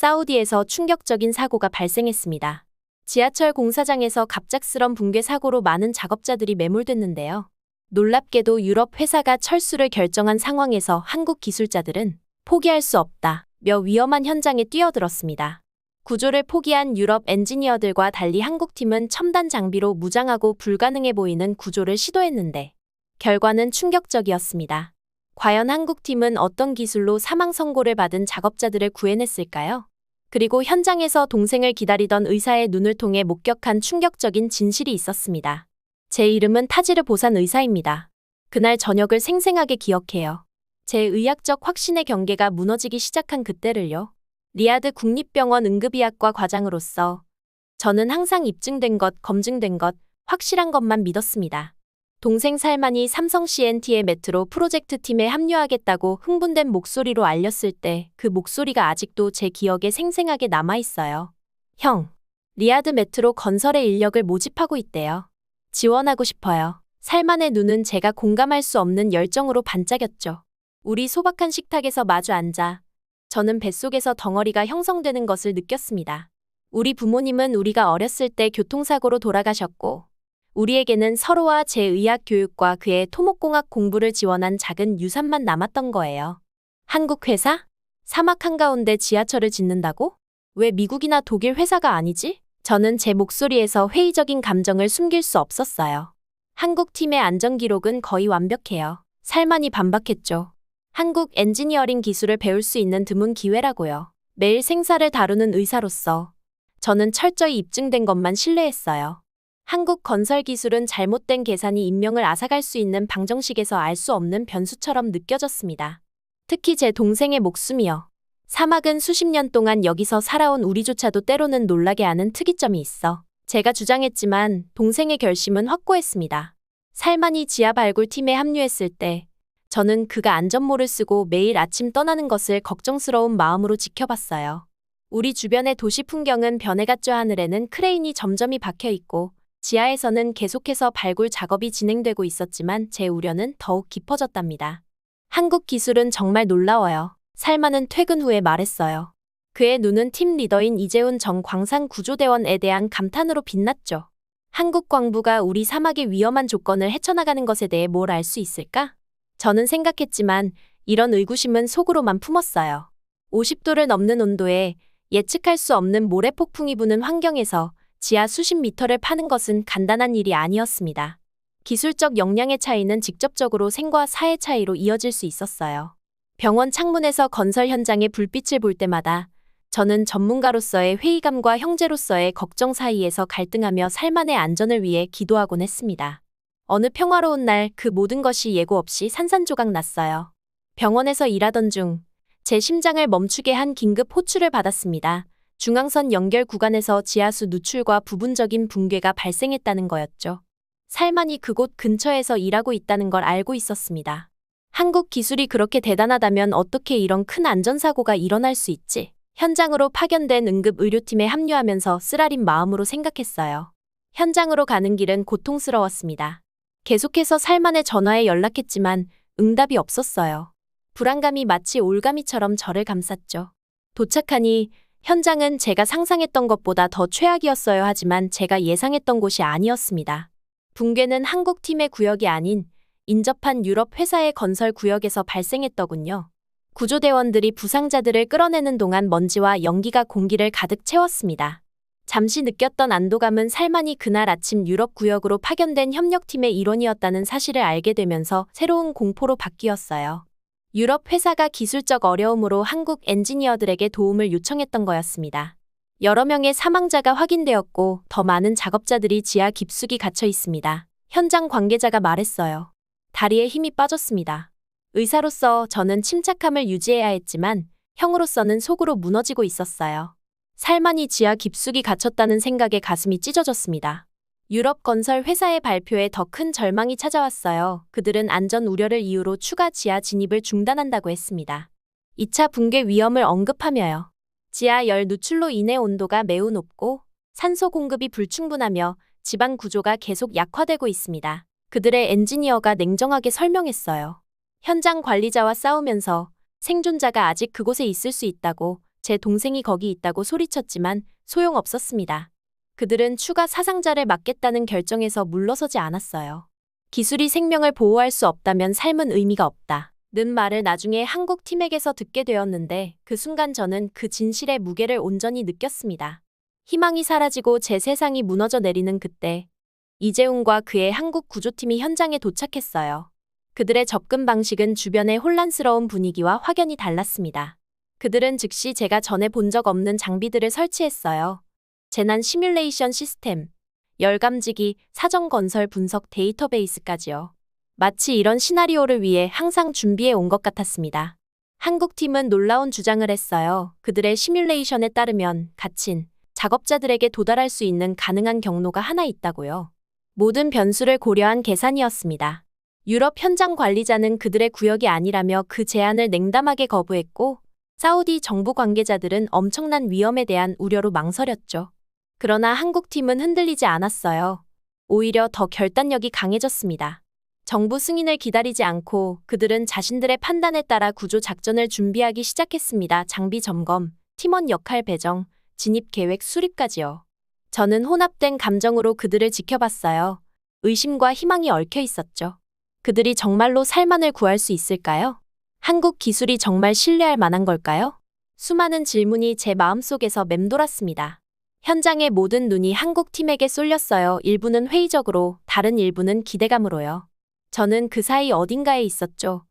사우디에서 충격적인 사고가 발생했습니다. 지하철 공사장에서 갑작스런 붕괴 사고로 많은 작업자들이 매몰됐는데요. 놀랍게도 유럽 회사가 철수를 결정한 상황에서 한국 기술자들은 포기할 수 없다며 위험한 현장에 뛰어들었습니다. 구조를 포기한 유럽 엔지니어들과 달리 한국팀은 첨단 장비로 무장하고 불가능해 보이는 구조를 시도했는데 결과는 충격적이었습니다. 과연 한국팀은 어떤 기술로 사망 선고를 받은 작업자들을 구해냈을까요? 그리고 현장에서 동생을 기다리던 의사의 눈을 통해 목격한 충격적인 진실이 있었습니다. 제 이름은 타지르 보산 의사입니다. 그날 저녁을 생생하게 기억해요. 제 의학적 확신의 경계가 무너지기 시작한 그때를요. 리야드 국립병원 응급의학과 과장으로서 저는 항상 입증된 것, 검증된 것, 확실한 것만 믿었습니다. 동생 살만이 삼성 CNT의 메트로 프로젝트 팀에 합류하겠다고 흥분된 목소리로 알렸을 때 그 목소리가 아직도 제 기억에 생생하게 남아있어요. 형, 리야드 메트로 건설의 인력을 모집하고 있대요. 지원하고 싶어요. 살만의 눈은 제가 공감할 수 없는 열정으로 반짝였죠. 우리 소박한 식탁에서 마주 앉아 저는 뱃속에서 덩어리가 형성되는 것을 느꼈습니다. 우리 부모님은 우리가 어렸을 때 교통사고로 돌아가셨고 우리에게는 서로와 제 의학 교육과 그의 토목공학 공부를 지원한 작은 유산만 남았던 거예요. 한국 회사? 사막 한가운데 지하철을 짓는다고? 왜 미국이나 독일 회사가 아니지? 저는 제 목소리에서 회의적인 감정을 숨길 수 없었어요. 한국 팀의 안전 기록은 거의 완벽해요. 살만이 반박했죠. 한국 엔지니어링 기술을 배울 수 있는 드문 기회라고요. 매일 생사를 다루는 의사로서 저는 철저히 입증된 것만 신뢰했어요. 한국 건설 기술은 잘못된 계산이 인명을 앗아갈 수 있는 방정식에서 알 수 없는 변수처럼 느껴졌습니다. 특히 제 동생의 목숨이요. 사막은 수십 년 동안 여기서 살아온 우리조차도 때로는 놀라게 하는 특이점이 있어. 제가 주장했지만 동생의 결심은 확고했습니다. 살만이 지하 발굴팀에 합류했을 때 저는 그가 안전모를 쓰고 매일 아침 떠나는 것을 걱정스러운 마음으로 지켜봤어요. 우리 주변의 도시 풍경은 변해갔죠. 하늘에는 크레인이 점점이 박혀있고 지하에서는 계속해서 발굴 작업이 진행되고 있었지만 제 우려는 더욱 깊어졌답니다. 한국 기술은 정말 놀라워요. 살만은 퇴근 후에 말했어요. 그의 눈은 팀 리더인 이재훈 전 광산구조대원에 대한 감탄으로 빛났죠. 한국 광부가 우리 사막의 위험한 조건을 헤쳐나가는 것에 대해 뭘 알 수 있을까? 저는 생각했지만 이런 의구심은 속으로만 품었어요. 50도를 넘는 온도에 예측할 수 없는 모래 폭풍이 부는 환경에서 지하 수십 미터를 파는 것은 간단한 일이 아니었습니다. 기술적 역량의 차이는 직접적으로 생과 사의 차이로 이어질 수 있었어요. 병원 창문에서 건설 현장의 불빛을 볼 때마다 저는 전문가로서의 회의감과 형제로서의 걱정 사이에서 갈등하며 살만의 안전을 위해 기도하곤 했습니다. 어느 평화로운 날 그 모든 것이 예고 없이 산산조각 났어요. 병원에서 일하던 중 제 심장을 멈추게 한 긴급 호출을 받았습니다. 중앙선 연결 구간에서 지하수 누출과 부분적인 붕괴가 발생했다는 거였죠. 살만이 그곳 근처에서 일하고 있다는 걸 알고 있었습니다. 한국 기술이 그렇게 대단하다면 어떻게 이런 큰 안전사고가 일어날 수 있지? 현장으로 파견된 응급의료팀에 합류하면서 쓰라린 마음으로 생각했어요. 현장으로 가는 길은 고통스러웠습니다. 계속해서 살만의 전화에 연락했지만 응답이 없었어요. 불안감이 마치 올가미처럼 저를 감쌌죠. 도착하니 현장은 제가 상상했던 것보다 더 최악이었어야 하지만 제가 예상했던 곳이 아니었습니다. 붕괴는 한국 팀의 구역이 아닌 인접한 유럽 회사의 건설 구역에서 발생했더군요. 구조대원들이 부상자들을 끌어내는 동안 먼지와 연기가 공기를 가득 채웠습니다. 잠시 느꼈던 안도감은 살만이 그날 아침 유럽 구역으로 파견된 협력팀의 일원이었다는 사실을 알게 되면서 새로운 공포로 바뀌었어요. 유럽 회사가 기술적 어려움으로 한국 엔지니어들에게 도움을 요청했던 거였습니다. 여러 명의 사망자가 확인되었고 더 많은 작업자들이 지하 깊숙이 갇혀 있습니다. 현장 관계자가 말했어요. 다리에 힘이 빠졌습니다. 의사로서 저는 침착함을 유지해야 했지만 형으로서는 속으로 무너지고 있었어요. 살만이 지하 깊숙이 갇혔다는 생각에 가슴이 찢어졌습니다. 유럽 건설 회사의 발표에 더 큰 절망이 찾아왔어요. 그들은 안전 우려를 이유로 추가 지하 진입을 중단한다고 했습니다. 2차 붕괴 위험을 언급하며요. 지하 열 누출로 인해 온도가 매우 높고 산소 공급이 불충분하며 지방 구조가 계속 약화되고 있습니다. 그들의 엔지니어가 냉정하게 설명했어요. 현장 관리자와 싸우면서 생존자가 아직 그곳에 있을 수 있다고 제 동생이 거기 있다고 소리쳤지만 소용없었습니다. 그들은 추가 사상자를 막겠다는 결정에서 물러서지 않았어요. 기술이 생명을 보호할 수 없다면 삶은 의미가 없다. 는 말을 나중에 한국 팀에게서 듣게 되었는데 그 순간 저는 그 진실의 무게를 온전히 느꼈습니다. 희망이 사라지고 제 세상이 무너져 내리는 그때 이재훈과 그의 한국 구조팀이 현장에 도착했어요. 그들의 접근 방식은 주변의 혼란스러운 분위기와 확연히 달랐습니다. 그들은 즉시 제가 전에 본 적 없는 장비들을 설치했어요. 재난 시뮬레이션 시스템, 열감지기, 사전 건설 분석 데이터베이스까지요. 마치 이런 시나리오를 위해 항상 준비해 온 것 같았습니다. 한국팀은 놀라운 주장을 했어요. 그들의 시뮬레이션에 따르면 갇힌 작업자들에게 도달할 수 있는 가능한 경로가 하나 있다고요. 모든 변수를 고려한 계산이었습니다. 유럽 현장 관리자는 그들의 구역이 아니라며 그 제안을 냉담하게 거부했고 사우디 정부 관계자들은 엄청난 위험에 대한 우려로 망설였죠. 그러나 한국팀은 흔들리지 않았어요. 오히려 더 결단력이 강해졌습니다. 정부 승인을 기다리지 않고 그들은 자신들의 판단에 따라 구조 작전을 준비하기 시작했습니다. 장비 점검, 팀원 역할 배정, 진입 계획 수립까지요. 저는 혼합된 감정으로 그들을 지켜봤어요. 의심과 희망이 얽혀 있었죠. 그들이 정말로 살만을 구할 수 있을까요? 한국 기술이 정말 신뢰할 만한 걸까요? 수많은 질문이 제 마음속에서 맴돌았습니다. 현장의 모든 눈이 한국 팀에게 쏠렸어요. 일부는 회의적으로, 다른 일부는 기대감으로요. 저는 그 사이 어딘가에 있었죠.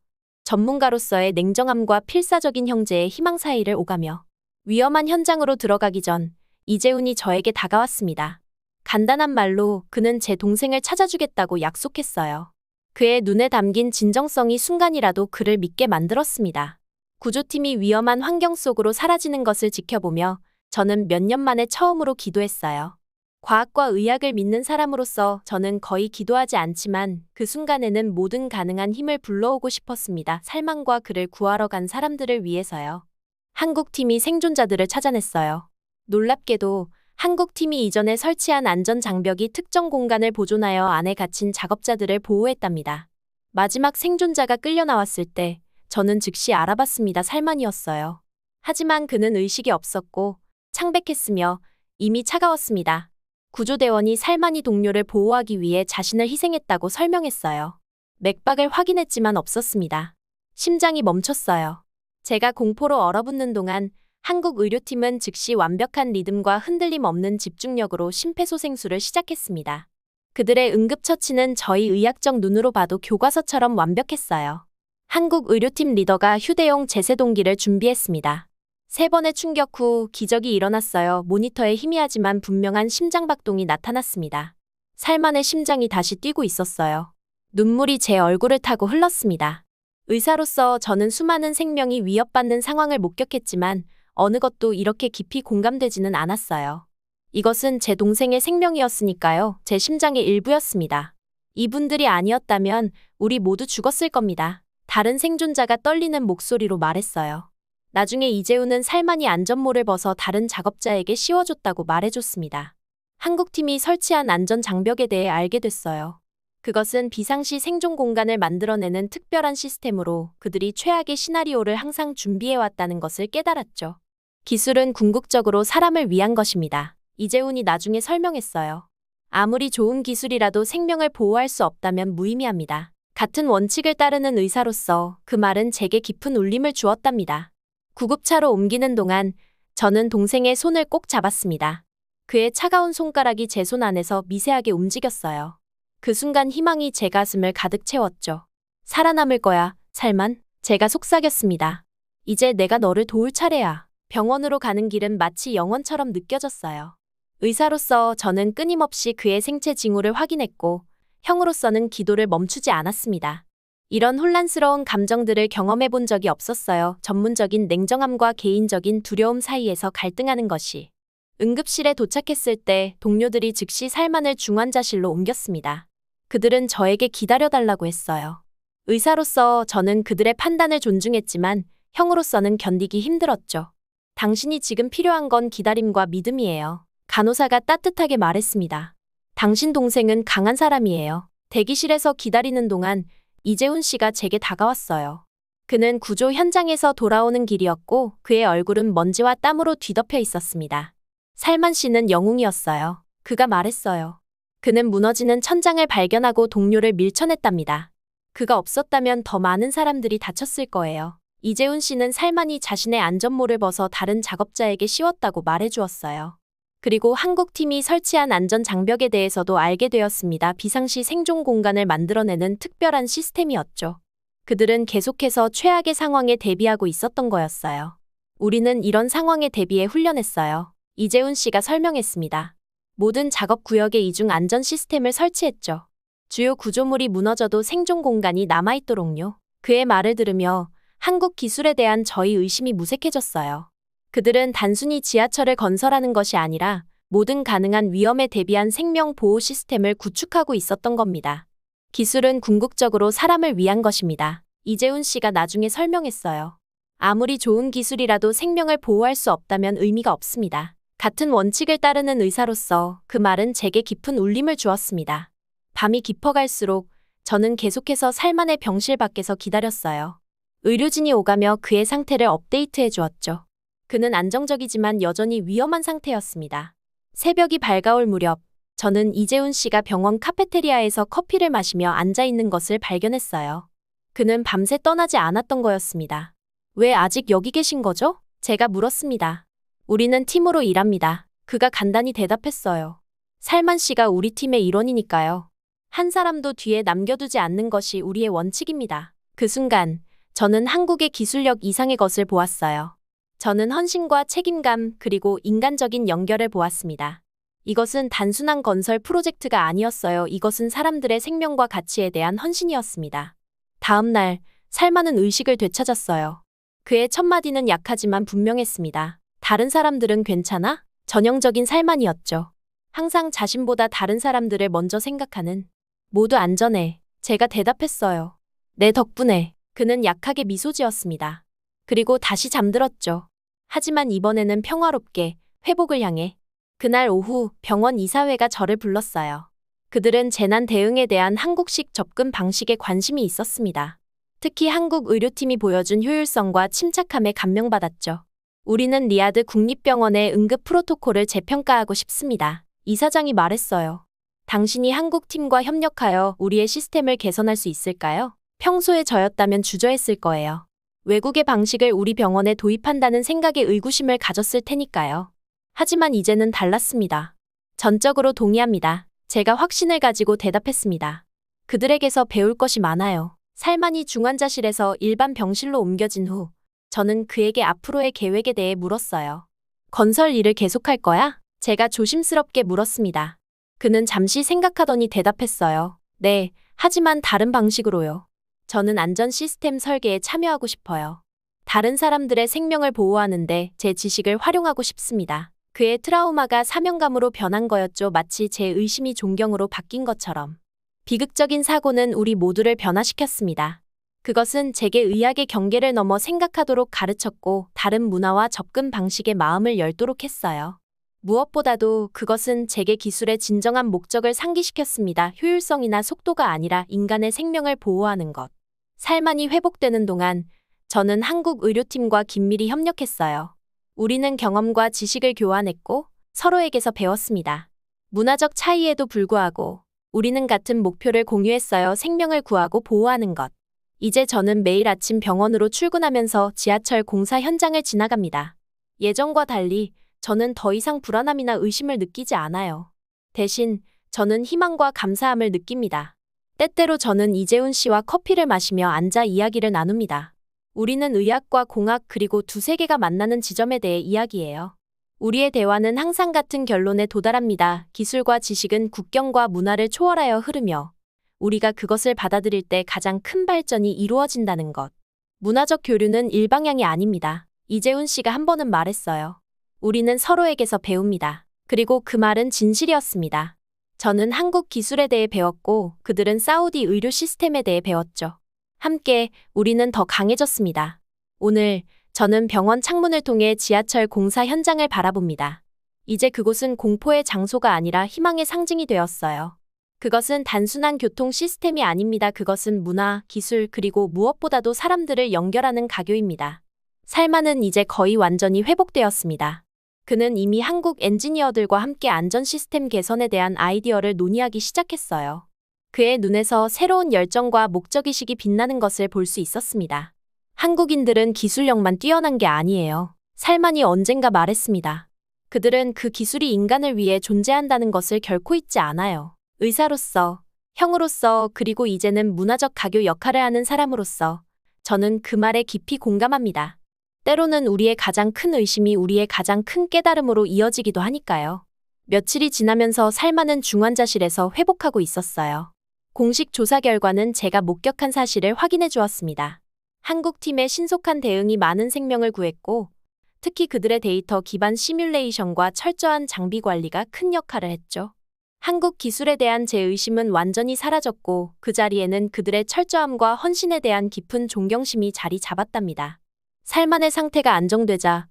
전문가로서의 냉정함과 필사적인 형제의 희망 사이를 오가며 위험한 현장으로 들어가기 전 이재훈이 저에게 다가왔습니다. 간단한 말로 그는 제 동생을 찾아주겠다고 약속했어요. 그의 눈에 담긴 진정성이 순간이라도 그를 믿게 만들었습니다. 구조팀이 위험한 환경 속으로 사라지는 것을 지켜보며 저는 몇 년 만에 처음으로 기도했어요. 과학과 의학을 믿는 사람으로서 저는 거의 기도하지 않지만 그 순간에는 모든 가능한 힘을 불러오고 싶었습니다. 살만과 그를 구하러 간 사람들을 위해서요. 한국팀이 생존자들을 찾아냈어요. 놀랍게도 한국팀이 이전에 설치한 안전장벽이 특정 공간을 보존하여 안에 갇힌 작업자들을 보호했답니다. 마지막 생존자가 끌려 나왔을 때 저는 즉시 알아봤습니다. 살만이었어요. 하지만 그는 의식이 없었고 창백했으며 이미 차가웠습니다. 구조대원이 살만이 동료를 보호하기 위해 자신을 희생했다고 설명했어요. 맥박을 확인했지만 없었습니다. 심장이 멈췄어요. 제가 공포로 얼어붙는 동안 한국 의료팀은 즉시 완벽한 리듬과 흔들림 없는 집중력으로 심폐소생술을 시작했습니다. 그들의 응급처치는 저희 의학적 눈으로 봐도 교과서처럼 완벽했어요. 한국 의료팀 리더가 휴대용 제세동기를 준비했습니다. 3번의 충격 후 기적이 일어났어요. 모니터에 희미하지만 분명한 심장박동이 나타났습니다. 살만의 심장이 다시 뛰고 있었어요. 눈물이 제 얼굴을 타고 흘렀습니다. 의사로서 저는 수많은 생명이 위협받는 상황을 목격했지만 어느 것도 이렇게 깊이 공감되지는 않았어요. 이것은 제 동생의 생명이었으니까요. 제 심장의 일부였습니다. 이분들이 아니었다면 우리 모두 죽었을 겁니다. 다른 생존자가 떨리는 목소리로 말했어요. 나중에 이재훈은 살만이 안전모를 벗어 다른 작업자에게 씌워줬다고 말해줬습니다. 한국팀이 설치한 안전장벽에 대해 알게 됐어요. 그것은 비상시 생존 공간을 만들어내는 특별한 시스템으로 그들이 최악의 시나리오를 항상 준비해왔다는 것을 깨달았죠. 기술은 궁극적으로 사람을 위한 것입니다. 이재훈이 나중에 설명했어요. 아무리 좋은 기술이라도 생명을 보호할 수 없다면 무의미합니다. 같은 원칙을 따르는 의사로서 그 말은 제게 깊은 울림을 주었답니다. 구급차로 옮기는 동안 저는 동생의 손을 꼭 잡았습니다. 그의 차가운 손가락이 제 손 안에서 미세하게 움직였어요. 그 순간 희망이 제 가슴을 가득 채웠죠. 살아남을 거야, 살만. 제가 속삭였습니다. 이제 내가 너를 도울 차례야. 병원으로 가는 길은 마치 영원처럼 느껴졌어요. 의사로서 저는 끊임없이 그의 생체 징후를 확인했고 형으로서는 기도를 멈추지 않았습니다. 이런 혼란스러운 감정들을 경험해 본 적이 없었어요. 전문적인 냉정함과 개인적인 두려움 사이에서 갈등하는 것이. 응급실에 도착했을 때 동료들이 즉시 살만을 중환자실로 옮겼습니다. 그들은 저에게 기다려달라고 했어요. 의사로서 저는 그들의 판단을 존중했지만 형으로서는 견디기 힘들었죠. 당신이 지금 필요한 건 기다림과 믿음이에요. 간호사가 따뜻하게 말했습니다. 당신 동생은 강한 사람이에요. 대기실에서 기다리는 동안 이재훈 씨가 제게 다가왔어요. 그는 구조 현장에서 돌아오는 길이었고 그의 얼굴은 먼지와 땀으로 뒤덮여 있었습니다. 살만 씨는 영웅이었어요. 그가 말했어요. 그는 무너지는 천장을 발견하고 동료를 밀쳐냈답니다. 그가 없었다면 더 많은 사람들이 다쳤을 거예요. 이재훈 씨는 살만이 자신의 안전모를 벗어 다른 작업자에게 씌웠다고 말해주었어요. 그리고 한국팀이 설치한 안전장벽에 대해서도 알게 되었습니다. 비상시 생존 공간을 만들어내는 특별한 시스템이었죠. 그들은 계속해서 최악의 상황에 대비하고 있었던 거였어요. 우리는 이런 상황에 대비해 훈련했어요. 이재훈 씨가 설명했습니다. 모든 작업 구역에 이중 안전 시스템을 설치했죠. 주요 구조물이 무너져도 생존 공간이 남아있도록요. 그의 말을 들으며 한국 기술에 대한 저희 의심이 무색해졌어요. 그들은 단순히 지하철을 건설하는 것이 아니라 모든 가능한 위험에 대비한 생명 보호 시스템을 구축하고 있었던 겁니다. 기술은 궁극적으로 사람을 위한 것입니다. 이재훈 씨가 나중에 설명했어요. 아무리 좋은 기술이라도 생명을 보호할 수 없다면 의미가 없습니다. 같은 원칙을 따르는 의사로서 그 말은 제게 깊은 울림을 주었습니다. 밤이 깊어갈수록 저는 계속해서 살만의 병실 밖에서 기다렸어요. 의료진이 오가며 그의 상태를 업데이트해 주었죠. 그는 안정적이지만 여전히 위험한 상태였습니다. 새벽이 밝아올 무렵 저는 이재훈 씨가 병원 카페테리아에서 커피를 마시며 앉아 있는 것을 발견했어요. 그는 밤새 떠나지 않았던 거였습니다. 왜 아직 여기 계신 거죠? 제가 물었습니다. 우리는 팀으로 일합니다. 그가 간단히 대답했어요. 살만 씨가 우리 팀의 일원이니까요. 한 사람도 뒤에 남겨두지 않는 것이 우리의 원칙입니다. 그 순간 저는 한국의 기술력 이상의 것을 보았어요. 저는 헌신과 책임감 그리고 인간적인 연결을 보았습니다. 이것은 단순한 건설 프로젝트가 아니었어요. 이것은 사람들의 생명과 가치에 대한 헌신이었습니다. 다음 날 살만은 의식을 되찾았어요. 그의 첫 마디는 약하지만 분명했습니다. 다른 사람들은 괜찮아? 전형적인 살만이었죠. 항상 자신보다 다른 사람들을 먼저 생각하는. 모두 안전해. 제가 대답했어요. 내 덕분에. 그는 약하게 미소 지었습니다. 그리고 다시 잠들었죠. 하지만 이번에는 평화롭게 회복을 향해. 그날 오후 병원 이사회가 저를 불렀어요. 그들은 재난 대응에 대한 한국식 접근 방식에 관심이 있었습니다. 특히 한국 의료팀이 보여준 효율성과 침착함에 감명받았죠. 우리는 리아드 국립병원의 응급 프로토콜을 재평가하고 싶습니다. 이사장이 말했어요. 당신이 한국 팀과 협력하여 우리의 시스템을 개선할 수 있을까요? 평소에 저였다면 주저했을 거예요. 외국의 방식을 우리 병원에 도입한다는 생각에 의구심을 가졌을 테니까요. 하지만 이제는 달랐습니다. 전적으로 동의합니다. 제가 확신을 가지고 대답했습니다. 그들에게서 배울 것이 많아요. 살만이 중환자실에서 일반 병실로 옮겨진 후 저는 그에게 앞으로의 계획에 대해 물었어요. 건설 일을 계속할 거야? 제가 조심스럽게 물었습니다. 그는 잠시 생각하더니 대답했어요. 네, 하지만 다른 방식으로요. 저는 안전 시스템 설계에 참여하고 싶어요. 다른 사람들의 생명을 보호하는데 제 지식을 활용하고 싶습니다. 그의 트라우마가 사명감으로 변한 거였죠. 마치 제 의심이 존경으로 바뀐 것처럼. 비극적인 사고는 우리 모두를 변화시켰습니다. 그것은 제게 의학의 경계를 넘어 생각하도록 가르쳤고 다른 문화와 접근 방식에 마음을 열도록 했어요. 무엇보다도 그것은 제게 기술의 진정한 목적을 상기시켰습니다. 효율성이나 속도가 아니라 인간의 생명을 보호하는 것. 살만이 회복되는 동안 저는 한국 의료팀과 긴밀히 협력했어요. 우리는 경험과 지식을 교환했고 서로에게서 배웠습니다. 문화적 차이에도 불구하고 우리는 같은 목표를 공유했어요. 생명을 구하고 보호하는 것. 이제 저는 매일 아침 병원으로 출근하면서 지하철 공사 현장을 지나갑니다. 예전과 달리 저는 더 이상 불안함이나 의심을 느끼지 않아요. 대신 저는 희망과 감사함을 느낍니다. 때때로 저는 이재훈 씨와 커피를 마시며 앉아 이야기를 나눕니다. 우리는 의학과 공학 그리고 두 세계가 만나는 지점에 대해 이야기해요. 우리의 대화는 항상 같은 결론에 도달합니다. 기술과 지식은 국경과 문화를 초월하여 흐르며 우리가 그것을 받아들일 때 가장 큰 발전이 이루어진다는 것. 문화적 교류는 일방향이 아닙니다. 이재훈 씨가 한 번은 말했어요. 우리는 서로에게서 배웁니다. 그리고 그 말은 진실이었습니다. 저는 한국 기술에 대해 배웠고 그들은 사우디 의료 시스템에 대해 배웠죠. 함께 우리는 더 강해졌습니다. 오늘 저는 병원 창문을 통해 지하철 공사 현장을 바라봅니다. 이제 그곳은 공포의 장소가 아니라 희망의 상징이 되었어요. 그것은 단순한 교통 시스템이 아닙니다. 그것은 문화, 기술, 그리고 무엇보다도 사람들을 연결하는 가교입니다. 살만은 이제 거의 완전히 회복되었습니다. 그는 이미 한국 엔지니어들과 함께 안전 시스템 개선에 대한 아이디어를 논의하기 시작했어요. 그의 눈에서 새로운 열정과 목적의식이 빛나는 것을 볼 수 있었습니다. 한국인들은 기술력만 뛰어난 게 아니에요. 살만이 언젠가 말했습니다. 그들은 그 기술이 인간을 위해 존재한다는 것을 결코 잊지 않아요. 의사로서, 형으로서, 그리고 이제는 문화적 가교 역할을 하는 사람으로서 저는 그 말에 깊이 공감합니다. 때로는 우리의 가장 큰 의심이 우리의 가장 큰 깨달음으로 이어지기도 하니까요. 며칠이 지나면서 살만은 중환자실에서 회복하고 있었어요. 공식 조사 결과는 제가 목격한 사실을 확인해 주었습니다. 한국팀의 신속한 대응이 많은 생명을 구했고, 특히 그들의 데이터 기반 시뮬레이션과 철저한 장비 관리가 큰 역할을 했죠. 한국 기술에 대한 제 의심은 완전히 사라졌고, 그 자리에는 그들의 철저함과 헌신에 대한 깊은 존경심이 자리 잡았답니다. 살만의 상태가 안정되자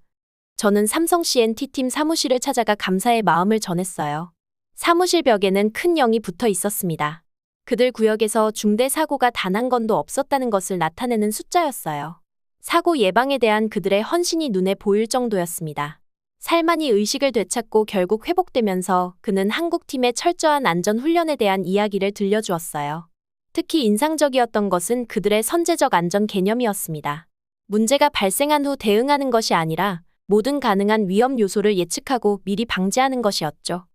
저는 삼성 CNT팀 사무실을 찾아가 감사의 마음을 전했어요. 사무실 벽에는 큰 0이 붙어 있었습니다. 그들 구역에서 중대 사고가 단 한 건도 없었다는 것을 나타내는 숫자였어요. 사고 예방에 대한 그들의 헌신이 눈에 보일 정도였습니다. 살만이 의식을 되찾고 결국 회복되면서 그는 한국팀의 철저한 안전훈련에 대한 이야기를 들려주었어요. 특히 인상적이었던 것은 그들의 선제적 안전 개념이었습니다. 문제가 발생한 후 대응하는 것이 아니라 모든 가능한 위험 요소를 예측하고 미리 방지하는 것이었죠.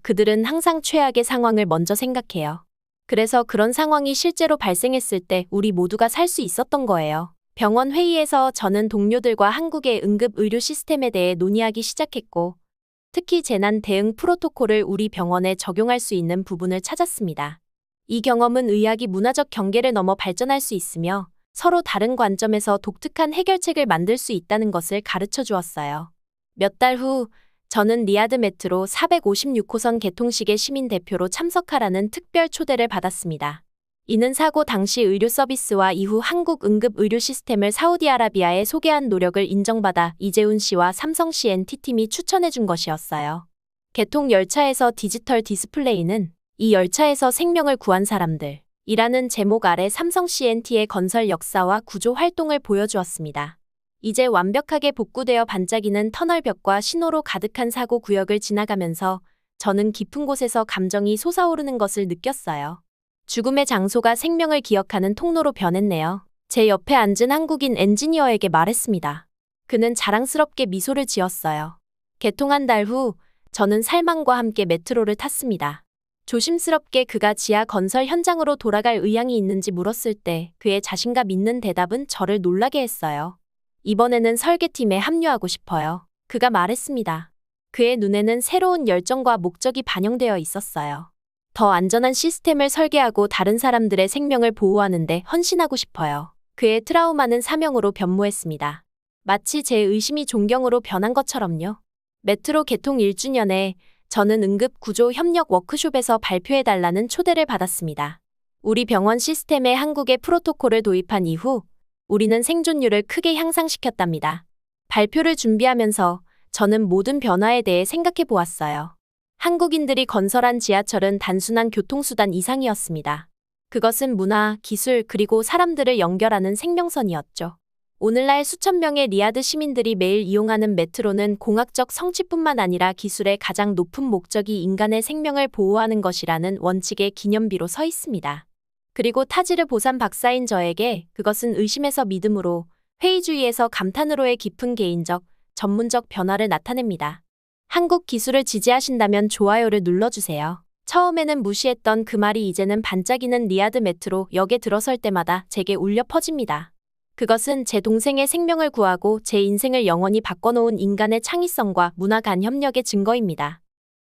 그들은 항상 최악의 상황을 먼저 생각해요. 그래서 그런 상황이 실제로 발생했을 때 우리 모두가 살 수 있었던 거예요. 병원 회의에서 저는 동료들과 한국의 응급 의료 시스템에 대해 논의하기 시작했고, 특히 재난 대응 프로토콜을 우리 병원에 적용할 수 있는 부분을 찾았습니다. 이 경험은 의학이 문화적 경계를 넘어 발전할 수 있으며 서로 다른 관점에서 독특한 해결책을 만들 수 있다는 것을 가르쳐 주었어요. 몇 달 후, 저는 리야드 메트로 456호선 개통식의 시민 대표로 참석하라는 특별 초대를 받았습니다. 이는 사고 당시 의료 서비스와 이후 한국 응급 의료 시스템을 사우디아라비아에 소개한 노력을 인정받아 이재훈 씨와 삼성 CNT팀이 추천해 준 것이었어요. 개통 열차에서 디지털 디스플레이는 이 열차에서 생명을 구한 사람들 이라는 제목 아래 삼성 CNT의 건설 역사와 구조 활동을 보여주었습니다. 이제 완벽하게 복구되어 반짝이는 터널벽과 신호로 가득한 사고 구역을 지나가면서 저는 깊은 곳에서 감정이 솟아오르는 것을 느꼈어요. 죽음의 장소가 생명을 기억하는 통로로 변했네요. 제 옆에 앉은 한국인 엔지니어에게 말했습니다. 그는 자랑스럽게 미소를 지었어요. 개통한 달 후, 저는 살만과 함께 메트로를 탔습니다. 조심스럽게 그가 지하 건설 현장으로 돌아갈 의향이 있는지 물었을 때 그의 자신감 있는 대답은 저를 놀라게 했어요. 이번에는 설계팀에 합류하고 싶어요. 그가 말했습니다. 그의 눈에는 새로운 열정과 목적이 반영되어 있었어요. 더 안전한 시스템을 설계하고 다른 사람들의 생명을 보호하는 데 헌신하고 싶어요. 그의 트라우마는 사명으로 변모했습니다. 마치 제 의심이 존경으로 변한 것처럼요. 메트로 개통 1주년에 저는 응급구조 협력 워크숍에서 발표해달라는 초대를 받았습니다. 우리 병원 시스템에 한국의 프로토콜을 도입한 이후 우리는 생존율을 크게 향상시켰답니다. 발표를 준비하면서 저는 모든 변화에 대해 생각해 보았어요. 한국인들이 건설한 지하철은 단순한 교통수단 이상이었습니다. 그것은 문화, 기술, 그리고 사람들을 연결하는 생명선이었죠. 오늘날 수천 명의 리야드 시민들이 매일 이용하는 메트로는 공학적 성취뿐만 아니라 기술의 가장 높은 목적이 인간의 생명을 보호하는 것이라는 원칙의 기념비로 서 있습니다. 그리고 타지르 보산 박사인 저에게 그것은 의심에서 믿음으로, 회의주의에서 감탄으로의 깊은 개인적, 전문적 변화를 나타냅니다. 한국 기술을 지지하신다면 좋아요를 눌러주세요. 처음에는 무시했던 그 말이 이제는 반짝이는 리야드 메트로 역에 들어설 때마다 제게 울려 퍼집니다. 그것은 제 동생의 생명을 구하고 제 인생을 영원히 바꿔놓은 인간의 창의성과 문화 간 협력의 증거입니다.